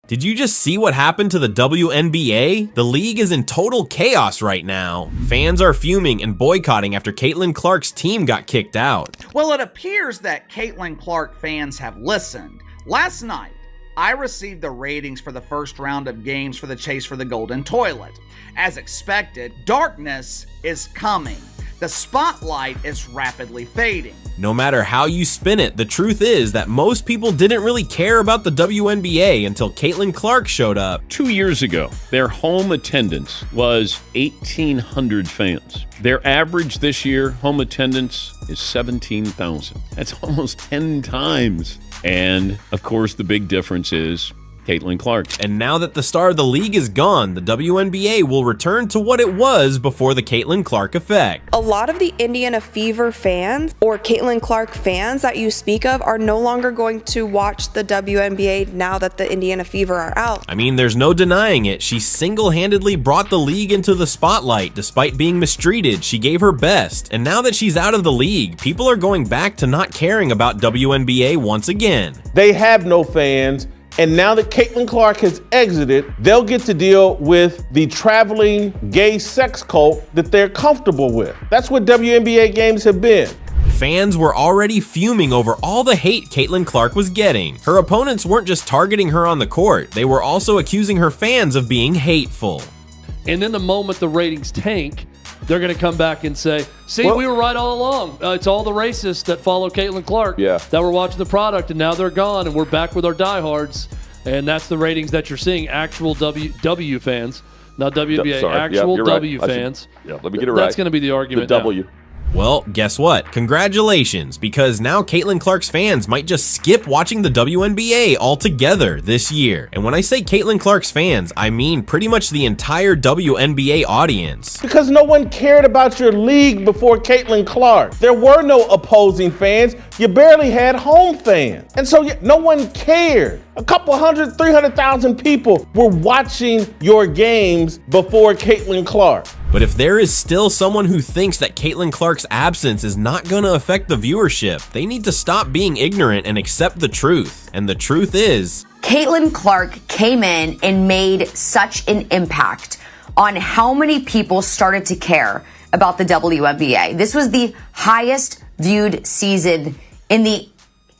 Did you just see what happened to the WNBA? The league is in total chaos right now. Fans are fuming and boycotting after Caitlin Clark's team got kicked out. Well, it appears that Caitlin Clark fans have listened. Last night, I received the ratings for the first round of games for the Chase for the Golden Toilet. As expected, darkness is coming. The spotlight is rapidly fading. No matter how you spin it, the truth is that most people didn't really care about the WNBA until Caitlin Clark showed up. 2 years ago, their home attendance was 1,800 fans. Their average this year, home attendance, is 17,000. That's almost 10 times. And, of course, the big difference is Caitlin Clark. And now that the star of the league is gone, the WNBA will return to what it was before the Caitlin Clark effect. A lot of the Indiana Fever fans or Caitlin Clark fans that you speak of are no longer going to watch the WNBA now that the Indiana Fever are out. I mean, there's no denying it. She single-handedly brought the league into the spotlight. Despite being mistreated, she gave her best. And now that she's out of the league, people are going back to not caring about WNBA once again. They have no fans. And now that Caitlin Clark has exited, they'll get to deal with the traveling gay sex cult that they're comfortable with. That's what WNBA games have been. Fans were already fuming over all the hate Caitlin Clark was getting. Her opponents weren't just targeting her on the court, they were also accusing her fans of being hateful. And then the moment the ratings tank, they're going to come back and say, see, we were right all along. It's all the racists that follow Caitlin Clark that were watching the product, and now they're gone, and we're back with our diehards. And that's the ratings that you're seeing. Actual W fans, not WNBA, actual W fans. Let me get it right. That's going to be the argument The W. now. Well, guess what? Congratulations, because now Caitlin Clark's fans might just skip watching the WNBA altogether this year. And when I say Caitlin Clark's fans, I mean pretty much the entire WNBA audience. Because no one cared about your league before Caitlin Clark. There were no opposing fans. You barely had home fans. And so no one cared. A couple 300,000 people were watching your games before Caitlin Clark. But if there is still someone who thinks that Caitlin Clark's absence is not going to affect the viewership, they need to stop being ignorant and accept the truth. And the truth is, Caitlin Clark came in and made such an impact on how many people started to care about the WNBA. This was the highest viewed season in the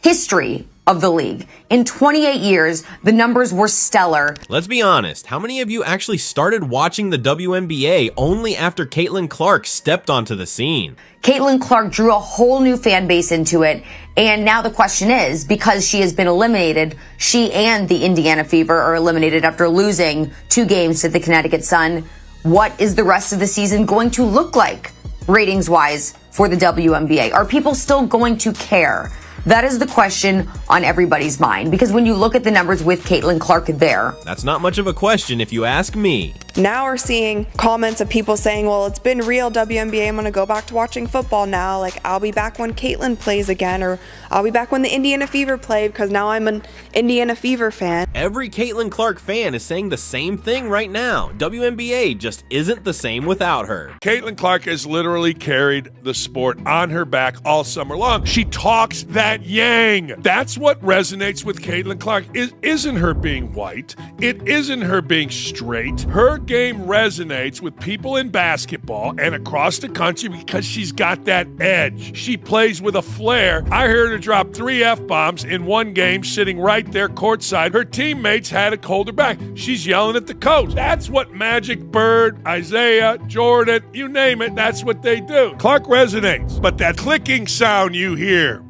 history of the league. In 28 years, the numbers were stellar. Let's be honest, how many of you actually started watching the WNBA only after Caitlin Clark stepped onto the scene? Caitlin Clark drew a whole new fan base into it, and now the question is, because she has been eliminated, she and the Indiana Fever are eliminated after losing 2 games to the Connecticut Sun. What is the rest of the season going to look like, ratings-wise, for the WNBA? Are people still going to care? That is the question on everybody's mind, because when you look at the numbers with Caitlin Clark there, that's not much of a question if you ask me. Now we're seeing comments of people saying, well, it's been real, WNBA, I'm going to go back to watching football now. Like, I'll be back when Caitlin plays again, or I'll be back when the Indiana Fever play, because now I'm an Indiana Fever fan. Every Caitlin Clark fan is saying the same thing right now. WNBA just isn't the same without her. Caitlin Clark has literally carried the sport on her back all summer long. She talks that yang. That's what resonates with Caitlin Clark. It isn't her being white. It isn't her being straight. Her game resonates with people in basketball and across the country because she's got that edge. She plays with a flair. I heard her drop 3 F-bombs in one game sitting right there courtside. Her teammates had to hold her back. She's yelling at the coach. That's what Magic, Bird, Isaiah, Jordan, you name it, that's what they do. Clark resonates, but that clicking sound you hear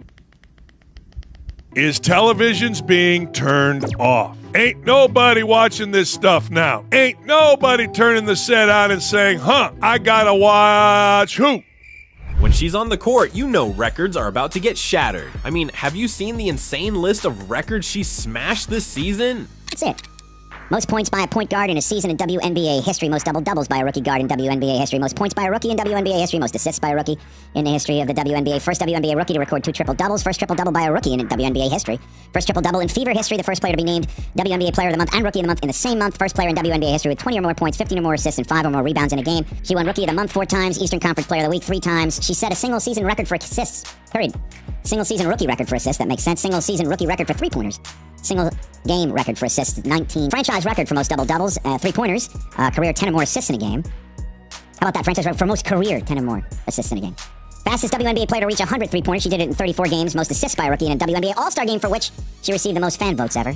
is television's being turned off. Ain't nobody watching this stuff now. Ain't nobody turning the set on and saying, I gotta watch who? When she's on the court, you know records are about to get shattered. I mean, have you seen the insane list of records she smashed this season? That's it. Most points by a point guard in a season in WNBA history. Most double-doubles by a rookie guard in WNBA history. Most points by a rookie in WNBA history. Most assists by a rookie in the history of the WNBA. First WNBA rookie to record 2 triple-doubles. First triple-double by a rookie in WNBA history. First triple-double in Fever history. The first player to be named WNBA Player of the Month and Rookie of the Month in the same month. First player in WNBA history with 20 or more points, 15 or more assists, and 5 or more rebounds in a game. She won Rookie of the Month 4 times. Eastern Conference Player of the Week 3 times. She set a single-season record for assists. Period. Single-season rookie record for assists. That makes sense. Single-season rookie record for 3-pointers. game record for assists, 19. Franchise record for most double-doubles, three-pointers, career 10 or more assists in a game. How about that? Franchise record for most career 10 or more assists in a game. Fastest WNBA player to reach 100 three-pointers. She did it in 34 games. Most assists by a rookie in a WNBA All-Star game, for which she received the most fan votes ever.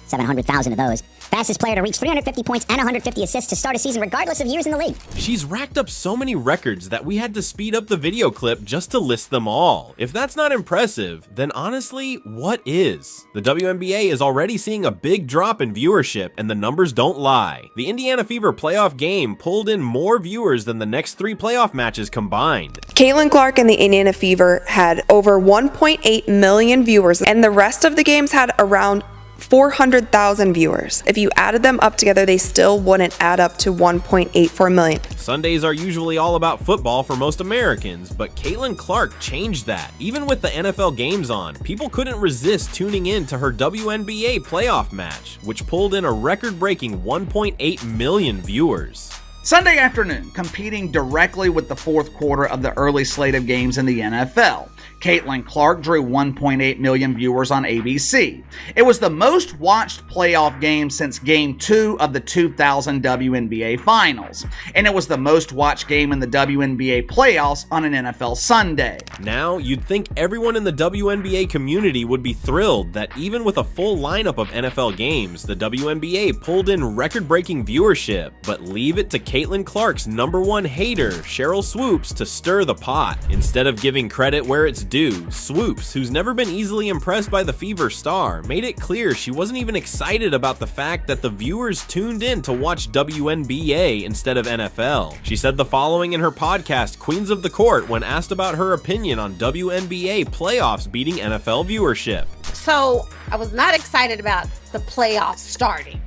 700,000 of those. Fastest player to reach 350 points and 150 assists to start a season regardless of years in the league. She's racked up so many records that we had to speed up the video clip just to list them all. If that's not impressive, then honestly, what is? The WNBA is already seeing a big drop in viewership, and the numbers don't lie. The Indiana Fever playoff game pulled in more viewers than the next 3 playoff matches combined. Caitlin Clark and the Indiana Fever had over 1.8 million viewers, and the rest of the games had around 400,000 viewers. If you added them up together, they still wouldn't add up to 1.84 million. Sundays are usually all about football for most Americans, but Caitlin Clark changed that. Even with the NFL games on, people couldn't resist tuning in to her WNBA playoff match, which pulled in a record-breaking 1.8 million viewers. Sunday afternoon, competing directly with the fourth quarter of the early slate of games in the NFL. Caitlin Clark drew 1.8 million viewers on ABC. It was the most watched playoff game since Game 2 of the 2000 WNBA Finals, and it was the most watched game in the WNBA playoffs on an NFL Sunday. Now, you'd think everyone in the WNBA community would be thrilled that even with a full lineup of NFL games, the WNBA pulled in record-breaking viewership, but leave it to Caitlin Clark's #1 hater, Cheryl Swoops, to stir the pot. Instead of giving credit where it's due, Swoops, who's never been easily impressed by the Fever star, made it clear she wasn't even excited about the fact that the viewers tuned in to watch WNBA instead of NFL. She said the following in her podcast, Queens of the Court, when asked about her opinion on WNBA playoffs beating NFL viewership. So, I was not excited about the playoffs starting.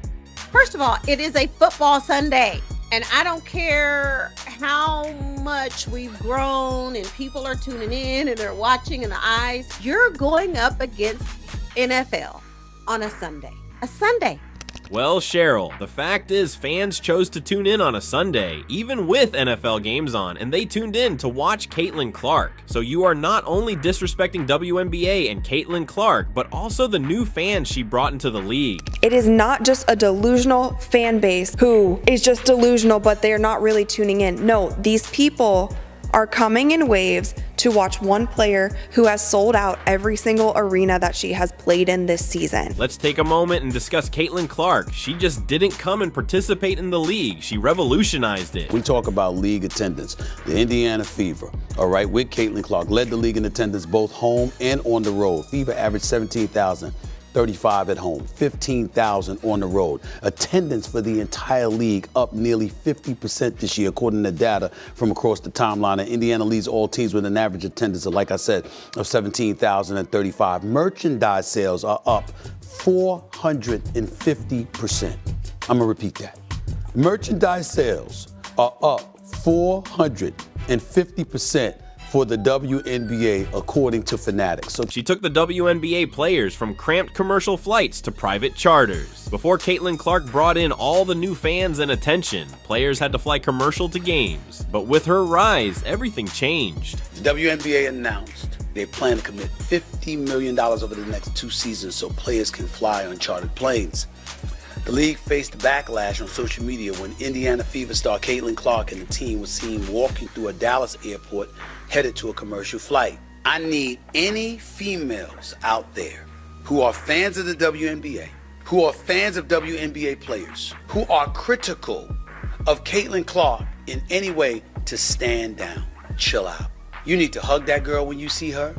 First of all, it is a football Sunday. And I don't care how much we've grown and people are tuning in and they're watching in the eyes. You're going up against NFL on a Sunday. A Sunday. Well, Cheryl, the fact is fans chose to tune in on a Sunday, even with NFL games on, and they tuned in to watch Caitlin Clark. So you are not only disrespecting WNBA and Caitlin Clark, but also the new fans she brought into the league. It is not just a delusional fan base who is just delusional, but they're not really tuning in. No, these people are coming in waves to watch one player who has sold out every single arena that she has played in this season. Let's take a moment and discuss Caitlin Clark. She just didn't come and participate in the league. She revolutionized it. We talk about league attendance. The Indiana Fever, all right, with Caitlin Clark, led the league in attendance both home and on the road. Fever averaged 17,035 at home, 15,000 on the road. Attendance for the entire league up nearly 50% this year, according to data from across the timeline. And Indiana leads all teams with an average attendance of, like I said, of 17,035. Merchandise sales are up 450%. I'm gonna repeat that. Merchandise sales are up 450% for the WNBA, according to Fanatics. So she took the WNBA players from cramped commercial flights to private charters. Before Caitlin Clark brought in all the new fans and attention, players had to fly commercial to games. But with her rise, everything changed. The WNBA announced they plan to commit $50 million over the next 2 seasons so players can fly on chartered planes. The league faced backlash on social media when Indiana Fever star Caitlin Clark and the team was seen walking through a Dallas airport headed to a commercial flight. I need any females out there who are fans of the WNBA, who are fans of WNBA players, who are critical of Caitlin Clark in any way to stand down, chill out. You need to hug that girl when you see her.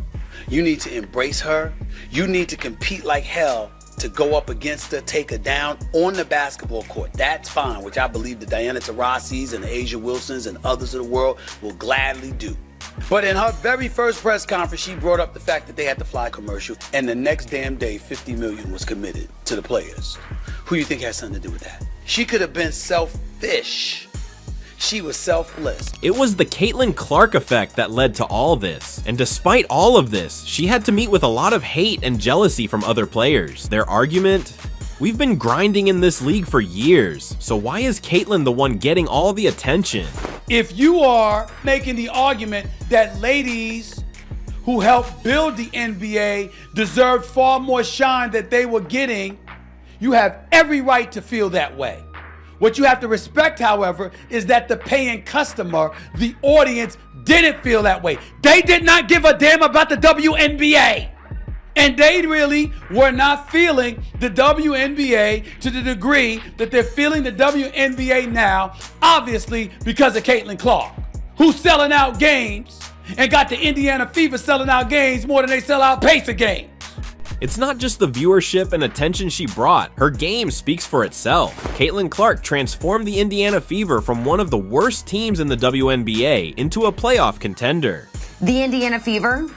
You need to embrace her. You need to compete like hell to go up against her, take her down on the basketball court. That's fine, which I believe the Diana Taurasi's and the Asia Wilsons and others of the world will gladly do. But in her very first press conference, she brought up the fact that they had to fly commercial, and the next damn day, $50 million was committed to the players. Who you think has something to do with that? She could have been selfish. She was selfless. It was the Caitlin Clark effect that led to all this. And despite all of this, she had to meet with a lot of hate and jealousy from other players. Their argument? We've been grinding in this league for years, so why is Caitlin the one getting all the attention? If you are making the argument that ladies who helped build the NBA deserved far more shine that they were getting, You have every right to feel that way. What you have to respect, however, is that the paying customer, the audience, didn't feel that way. They did not give a damn about the WNBA. And they really were not feeling the WNBA to the degree that they're feeling the WNBA now, obviously because of Caitlin Clark, who's selling out games and got the Indiana Fever selling out games more than they sell out Pacer games. It's not just the viewership and attention she brought. Her game speaks for itself. Caitlin Clark transformed the Indiana Fever from one of the worst teams in the WNBA into a playoff contender. The Indiana Fever,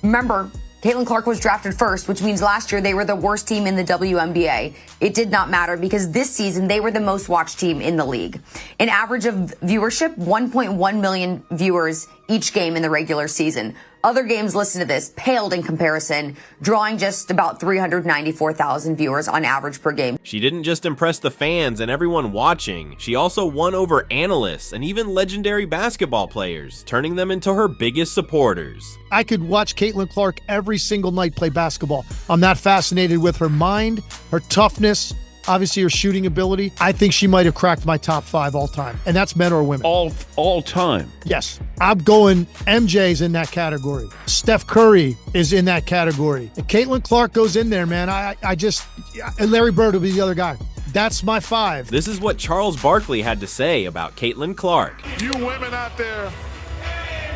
remember, Caitlin Clark was drafted first, which means last year they were the worst team in the WNBA. It did not matter because this season they were the most watched team in the league. An average of viewership, 1.1 million viewers each game in the regular season. Other games, listen to this, paled in comparison, drawing just about 394,000 viewers on average per game. She didn't just impress the fans and everyone watching, she also won over analysts and even legendary basketball players, turning them into her biggest supporters. I could watch Caitlin Clark every single night play basketball. I'm that fascinated with her mind, her toughness, obviously her shooting ability. I think she might have cracked my top 5 all time, and that's men or women. All time? Yes. I'm going MJ's in that category. Steph Curry is in that category. And Caitlin Clark goes in there, man. And Larry Bird will be the other guy. That's my 5. This is what Charles Barkley had to say about Caitlin Clark. You women out there,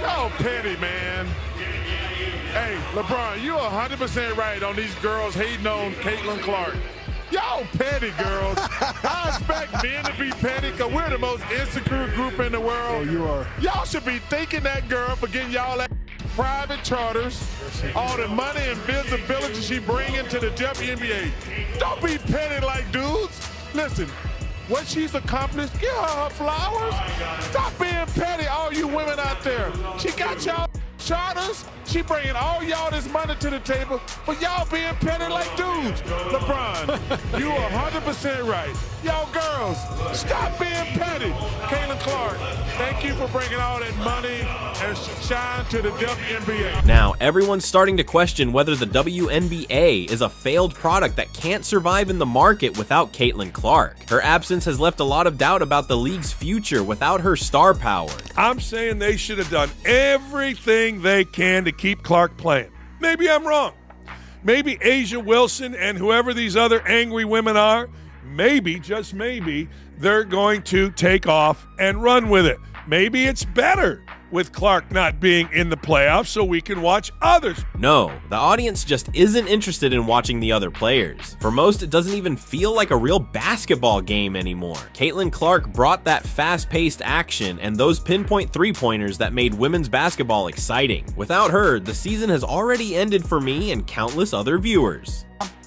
y'all petty, man. Hey, LeBron, you're 100% right on these girls hating on Caitlin Clark. Y'all petty, girls. I expect men to be petty because we're the most insecure group in the world. Oh, you are. Y'all should be thanking that girl for getting y'all that private charters, all the money and visibility she bringing to the WNBA. Don't be petty like dudes. Listen, what she's accomplished, give her her flowers. Stop being petty, all you women out there. She got y'all charters. She bringing all y'all this money to the table, but y'all being petty like dudes. LeBron, you are 100% right. Y'all girls, stop being petty. Caitlin Clark, thank you for bringing all that money and shine to the WNBA. Now, everyone's starting to question whether the WNBA is a failed product that can't survive in the market without Caitlin Clark. Her absence has left a lot of doubt about the league's future without her star power. I'm saying they should have done everything they can to keep Clark playing. Maybe I'm wrong. Maybe Asia Wilson and whoever these other angry women are, maybe, just maybe, they're going to take off and run with it. Maybe it's better with Clark not being in the playoffs so we can watch others. No, the audience just isn't interested in watching the other players. For most, it doesn't even feel like a real basketball game anymore. Caitlin Clark brought that fast-paced action and those pinpoint three-pointers that made women's basketball exciting. Without her, the season has already ended for me and countless other viewers.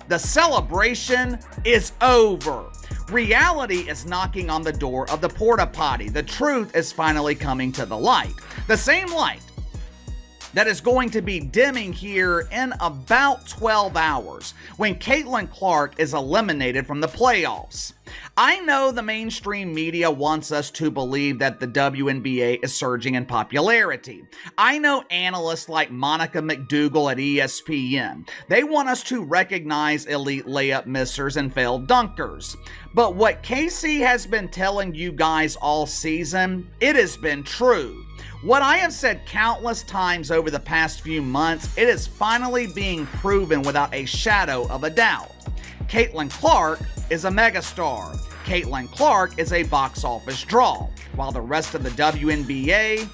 The celebration is over. Reality is knocking on the door of the porta potty. The truth is finally coming to the light. The same light that is going to be dimming here in about 12 hours when Caitlin Clark is eliminated from the playoffs. I know the mainstream media wants us to believe that the WNBA is surging in popularity. I know analysts like Monica McDougal at ESPN. They want us to recognize elite layup missers and failed dunkers. But what Casey has been telling you guys all season, it has been true. What I have said countless times over the past few months, it is finally being proven without a shadow of a doubt. Caitlin Clark is a megastar. Caitlin Clark is a box office draw, while the rest of the WNBA,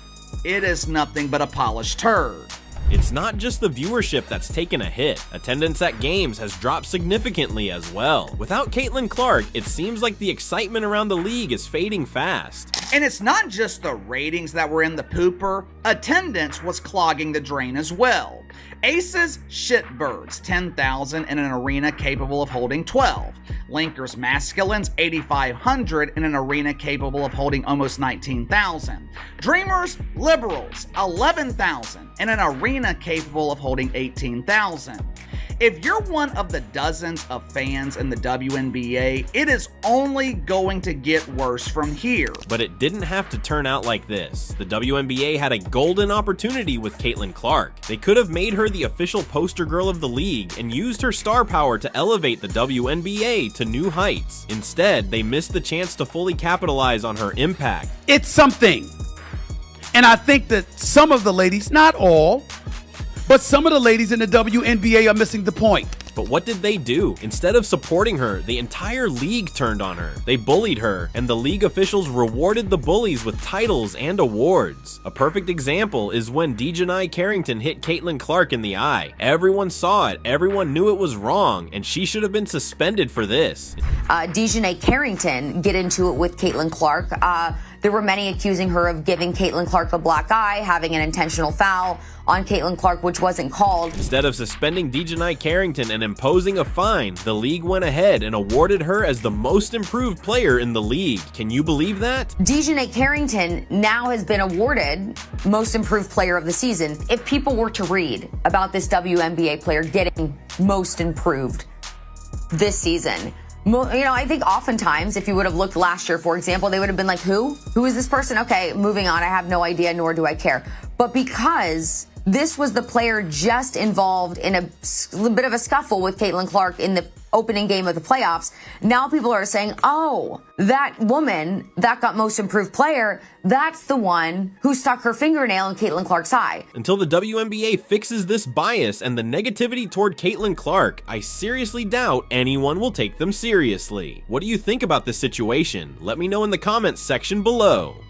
it is nothing but a polished turd. It's not just the viewership that's taken a hit. Attendance at games has dropped significantly as well. Without Caitlin Clark, it seems like the excitement around the league is fading fast. And it's not just the ratings that were in the pooper. Attendance was clogging the drain as well. Aces shitbirds, 10,000 in an arena capable of holding 12. Linkers masculines, 8,500 in an arena capable of holding almost 19,000. Dreamers liberals, 11,000 in an arena capable of holding 18,000. If you're one of the dozens of fans in the WNBA, it is only going to get worse from here. But it didn't have to turn out like this. The WNBA had a golden opportunity with Caitlin Clark. They could have made her the official poster girl of the league and used her star power to elevate the WNBA to new heights. Instead, they missed the chance to fully capitalize on her impact. It's something. And I think that some of the ladies, not all, but some of the ladies in the WNBA are missing the point. But what did they do? Instead of supporting her, the entire league turned on her. They bullied her, and the league officials rewarded the bullies with titles and awards. A perfect example is when Dejanai Carrington hit Caitlin Clark in the eye. Everyone saw it, everyone knew it was wrong, and she should have been suspended for this. Dejanai Carrington get into it with Caitlin Clark. There were many accusing her of giving Caitlin Clark a black eye, having an intentional foul on Caitlin Clark, which wasn't called. Instead of suspending Dejanai Carrington and imposing a fine, the league went ahead and awarded her as the most improved player in the league. Can you believe that? Dejanai Carrington now has been awarded most improved player of the season. If people were to read about this WNBA player getting most improved this season, I think oftentimes if you would have looked last year, for example, they would have been like, who? Who is this person? Okay, moving on. I have no idea, nor do I care. But because this was the player just involved in a bit of a scuffle with Caitlin Clark in the opening game of the playoffs, now people are saying, oh, that woman that got most improved player, that's the one who stuck her fingernail in Caitlin Clark's eye. Until the WNBA fixes this bias and the negativity toward Caitlin Clark, I seriously doubt anyone will take them seriously. What do you think about this situation? Let me know in the comments section below.